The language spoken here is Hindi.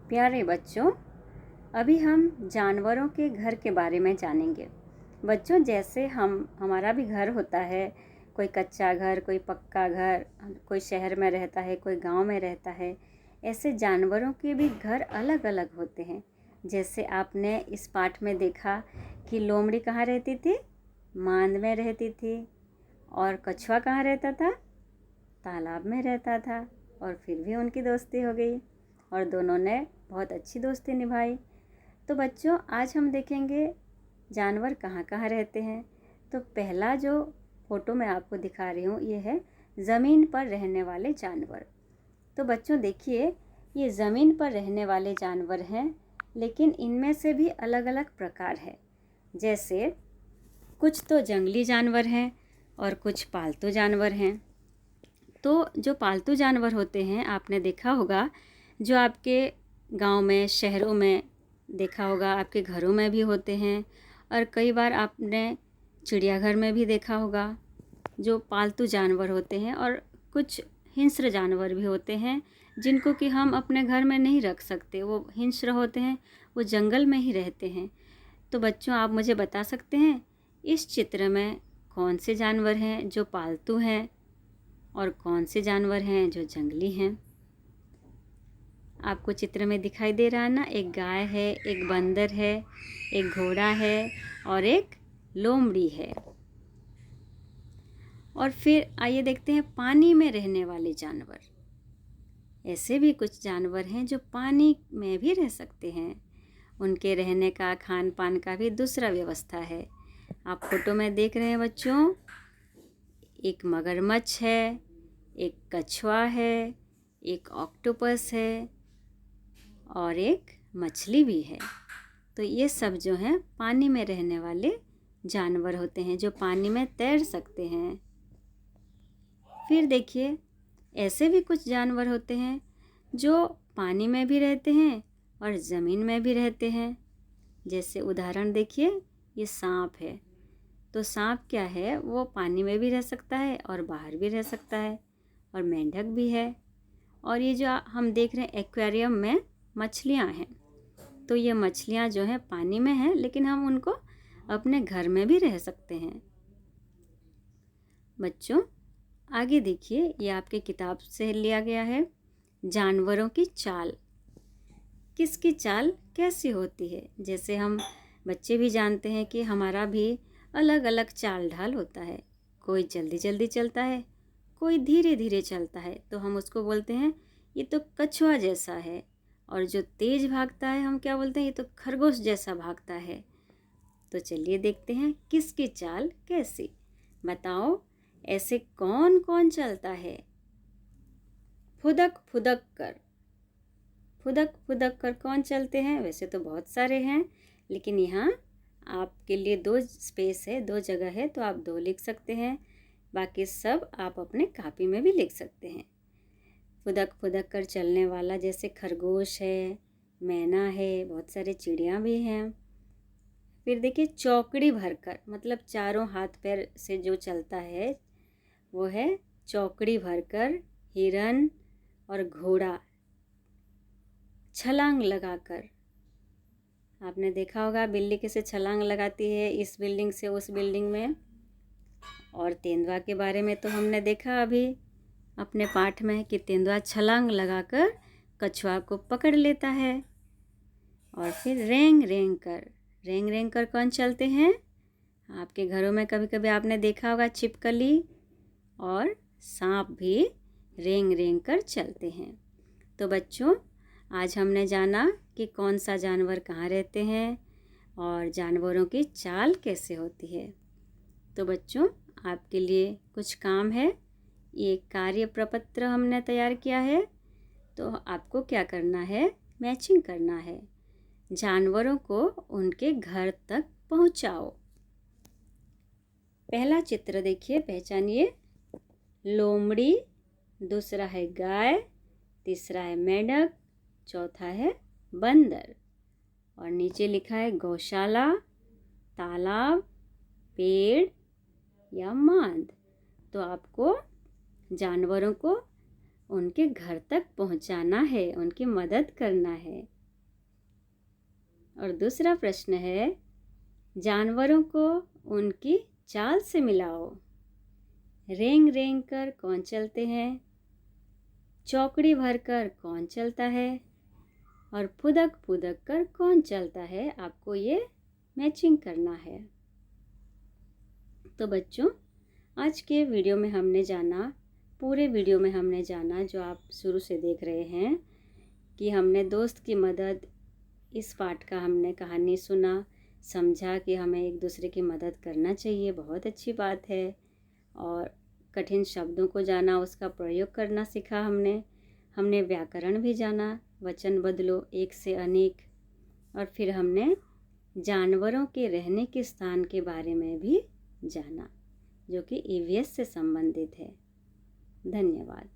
प्यारे बच्चों, अभी हम जानवरों के घर के बारे में जानेंगे। बच्चों, जैसे हमारा भी घर होता है, कोई कच्चा घर, कोई पक्का घर, कोई शहर में रहता है, कोई गांव में रहता है। ऐसे जानवरों के भी घर अलग अलग होते हैं। जैसे आपने इस पाठ में देखा कि लोमड़ी कहाँ रहती थी? मांद में रहती थी। और कछुआ कहाँ रहता था? तालाब में रहता था। और फिर भी उनकी दोस्ती हो गई और दोनों ने बहुत अच्छी दोस्ती निभाई। तो बच्चों, आज हम देखेंगे जानवर कहाँ कहाँ रहते हैं। तो पहला जो फोटो मैं आपको दिखा रही हूँ, ये है ज़मीन पर रहने वाले जानवर। तो बच्चों देखिए, ये ज़मीन पर रहने वाले जानवर हैं, लेकिन इनमें से भी अलग अलग प्रकार है। जैसे कुछ तो जंगली जानवर हैं और कुछ पालतू जानवर हैं। तो जो पालतू जानवर होते हैं, आपने देखा होगा, जो आपके गांव में, शहरों में देखा होगा, आपके घरों में भी होते हैं। और कई बार आपने चिड़ियाघर में भी देखा होगा, जो पालतू जानवर होते हैं। और कुछ हिंस्र जानवर भी होते हैं, जिनको कि हम अपने घर में नहीं रख सकते। वो हिंस्र होते हैं, वो जंगल में ही रहते हैं। तो बच्चों, आप मुझे बता सकते हैं इस चित्र में कौन से जानवर हैं जो पालतू हैं और कौन से जानवर हैं जो जंगली हैं? आपको चित्र में दिखाई दे रहा है ना? एक गाय है, एक बंदर है, एक घोड़ा है और एक लोमड़ी है। और फिर आइए देखते हैं पानी में रहने वाले जानवर। ऐसे भी कुछ जानवर हैं जो पानी में भी रह सकते हैं। उनके रहने का, खान पान का भी दूसरा व्यवस्था है। आप फोटो में देख रहे हैं बच्चों, एक मगरमच्छ है, एक कछुआ है, एक ऑक्टोपस है और एक मछली भी है। तो ये सब जो हैं पानी में रहने वाले जानवर होते हैं, जो पानी में तैर सकते हैं। फिर देखिए, ऐसे भी कुछ जानवर होते हैं जो पानी में भी रहते हैं और ज़मीन में भी रहते हैं। जैसे उदाहरण देखिए, ये सांप है। तो सांप क्या है? वो पानी में भी रह सकता है और बाहर भी रह सकता है। और मेंढक भी है। और ये जो हम देख रहे हैं एक्वेरियम में मछलियाँ हैं। तो ये मछलियाँ जो हैं पानी में हैं, लेकिन हम उनको अपने घर में भी रह सकते हैं। बच्चों, आगे देखिए, ये आपके किताब से लिया गया है। जानवरों की चाल। किसकी चाल कैसी होती है? जैसे हम बच्चे भी जानते हैं कि हमारा भी अलग अलग चाल ढाल होता है। कोई जल्दी जल्दी चलता है, कोई धीरे धीरे चलता है। तो हम उसको बोलते हैं ये तो कछुआ जैसा है। और जो तेज भागता है, हम क्या बोलते हैं? ये तो खरगोश जैसा भागता है। तो चलिए देखते हैं किसकी चाल कैसी। बताओ, ऐसे कौन कौन चलता है? फुदक फुदक कर। फुदक फुदक कर कौन चलते हैं? वैसे तो बहुत सारे हैं, लेकिन यहाँ आपके लिए दो स्पेस है, दो जगह है, तो आप दो लिख सकते हैं। बाकी सब आप अपने कापी में भी लिख सकते हैं। फुदक फुदक कर चलने वाला जैसे खरगोश है, मैना है, बहुत सारे चिड़िया भी हैं। फिर देखिए, चौकड़ी भरकर, मतलब चारों हाथ पैर से जो चलता है वो है चौकड़ी भरकर। हिरन और घोड़ा छलांग लगाकर। आपने देखा होगा बिल्ली कैसे छलांग लगाती है इस बिल्डिंग से उस बिल्डिंग में। और तेंदुआ के बारे में तो हमने देखा अभी अपने पाठ में कि तेंदुआ छलांग लगाकर कछुआ को पकड़ लेता है। और फिर रेंग रेंग कर कौन चलते हैं? आपके घरों में कभी कभी आपने देखा होगा छिपकली और सांप भी रेंग रेंग कर चलते हैं। तो बच्चों, आज हमने जाना कि कौन सा जानवर कहाँ रहते हैं और जानवरों की चाल कैसे होती है। तो बच्चों, आपके लिए कुछ काम है। ये कार्य प्रपत्र हमने तैयार किया है। तो आपको क्या करना है? मैचिंग करना है। जानवरों को उनके घर तक पहुंचाओ। पहला चित्र देखिए, पहचानिए। लोमड़ी, दूसरा है गाय, तीसरा है मेंढक, चौथा है बंदर। और नीचे लिखा है गौशाला, तालाब, पेड़ या मांद। तो आपको जानवरों को उनके घर तक पहुंचाना है, उनकी मदद करना है। और दूसरा प्रश्न है, जानवरों को उनकी चाल से मिलाओ। रेंग रेंग कर कौन चलते हैं, चौकड़ी भरकर कौन चलता है और फुदक फुदक कर कौन चलता है। आपको ये मैचिंग करना है। तो बच्चों, आज के वीडियो में हमने जाना, पूरे वीडियो में हमने जाना, जो आप शुरू से देख रहे हैं, कि हमने दोस्त की मदद, इस पाठ का हमने कहानी सुना, समझा कि हमें एक दूसरे की मदद करना चाहिए, बहुत अच्छी बात है। और कठिन शब्दों को जाना, उसका प्रयोग करना सीखा हमने व्याकरण भी जाना, वचन बदलो, एक से अनेक। और फिर हमने जानवरों के रहने के स्थान के बारे में भी जाना, जो कि ईवीएस से संबंधित है। धन्यवाद।